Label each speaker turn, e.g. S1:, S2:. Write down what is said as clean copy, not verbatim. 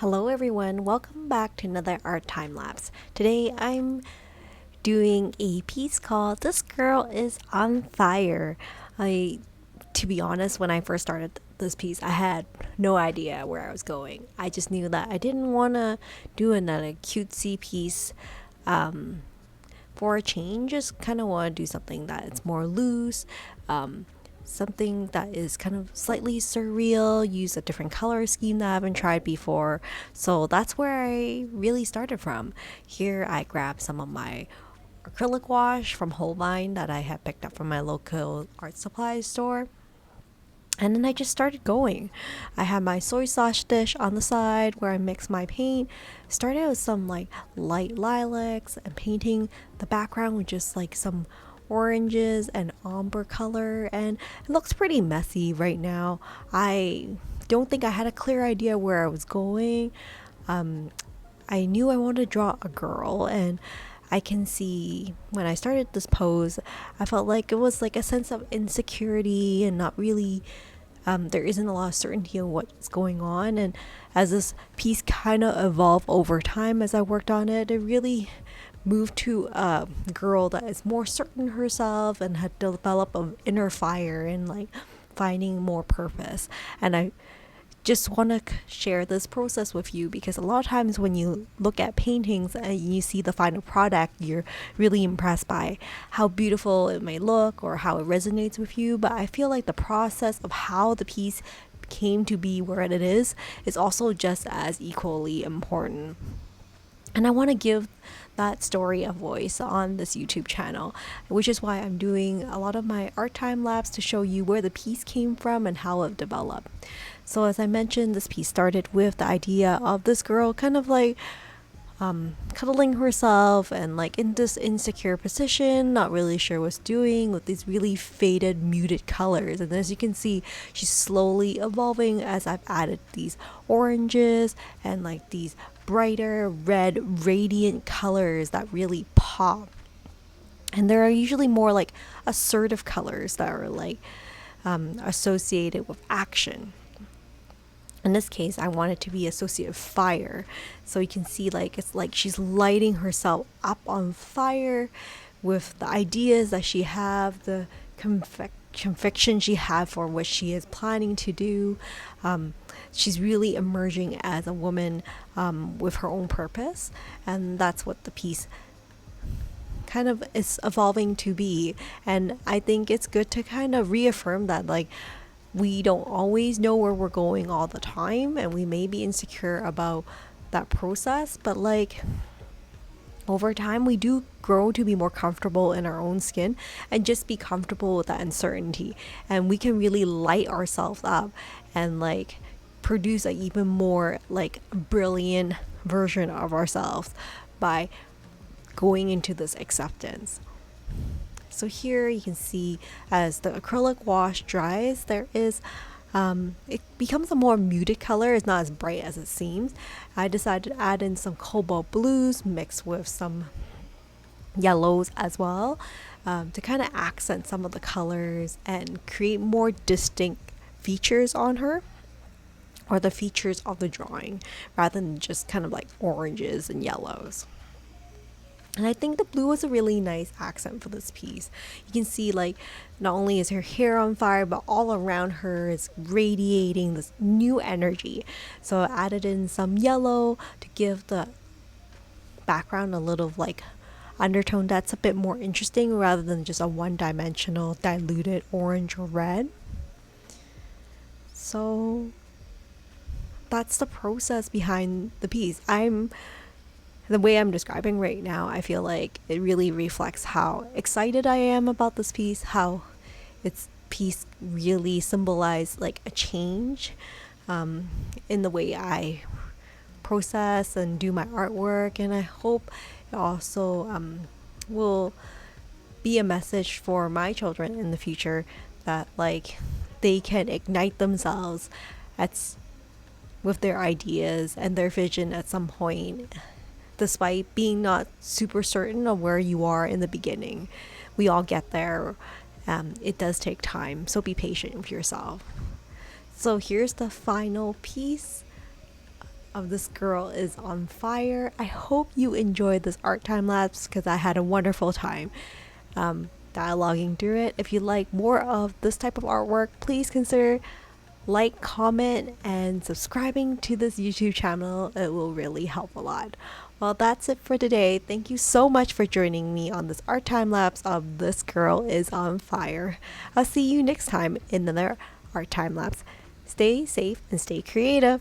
S1: Hello everyone, welcome back to another art time lapse. Today I'm doing a piece called This Girl is on Fire. I to be honest, when I first started this piece, I had no idea where I was going. I just knew that I didn't want to do another cutesy piece for a change. Just kind of want to do something that's more loose, something that is kind of slightly surreal, use a different color scheme that I haven't tried before. So that's where I really started from. Here I grabbed some of my acrylic wash from Holbein that I had picked up from my local art supply store. And then I just started going. I had my soy sauce dish on the side where I mixed my paint. Started with some like light lilacs and painting the background with just like some oranges and ombre color, and it looks pretty messy right now. I don't think I had a clear idea where I was going. I knew I wanted to draw a girl, and I can see when I started this pose, I felt like it was like a sense of insecurity and not really, there isn't a lot of certainty of what's going on. And as this piece kind of evolved over time as I worked on it, it really moved to a girl that is more certain herself and had developed an inner fire and like finding more purpose. And I just want to share this process with you because a lot of times when you look at paintings and you see the final product, you're really impressed by how beautiful it may look or how it resonates with you. But I feel like the process of how the piece came to be where it is also just as equally important. And I want to give that story a voice on this YouTube channel, which is why I'm doing a lot of my art time labs to show you where the piece came from and how it developed. So as I mentioned, this piece started with the idea of this girl kind of like cuddling herself and like in this insecure position, not really sure what's doing, with these really faded, muted colors. And as you can see, she's slowly evolving as I've added these oranges and like these brighter red, radiant colors that really pop. And there are usually more like assertive colors that are like associated with action. In this case, I want it to be associated with fire. So you can see like it's like she's lighting herself up on fire with the ideas that she have, the conviction she had for what she is planning to do. She's really emerging as a woman with her own purpose, and that's what the piece kind of is evolving to be. And I think it's good to kind of reaffirm that like we don't always know where we're going all the time, and we may be insecure about that process, but like over time we do grow to be more comfortable in our own skin and just be comfortable with that uncertainty, and we can really light ourselves up and like produce a even more like brilliant version of ourselves by going into this acceptance. So here you can see as the acrylic wash dries, there is it becomes a more muted color. It's not as bright as it seems. I decided to add in some cobalt blues mixed with some yellows as well, to kind of accent some of the colors and create more distinct features on her, or the features of the drawing, rather than just kind of like oranges and yellows. And I think the blue was a really nice accent for this piece. You can see like not only is her hair on fire, but all around her is radiating this new energy. So I added in some yellow to give the background a little like undertone that's a bit more interesting rather than just a one-dimensional diluted orange or red. So that's the process behind the piece. The way I'm describing right now, I feel like it really reflects how excited I am about this piece, how its piece really symbolized like a change in the way I process and do my artwork. And I hope it also will be a message for my children in the future that like they can ignite themselves at with their ideas and their vision at some point, despite being not super certain of where you are in the beginning. We all get there. It does take time, so be patient with yourself. So here's the final piece of This Girl Is on Fire. I hope you enjoyed this art time lapse because I had a wonderful time dialoguing through it. If you like more of this type of artwork, please consider like, comment, and subscribing to this YouTube channel. It will really help a lot. Well, that's it for today. Thank you so much for joining me on this art time lapse of This Girl Is on Fire. I'll see you next time in another art time lapse. Stay safe and stay creative.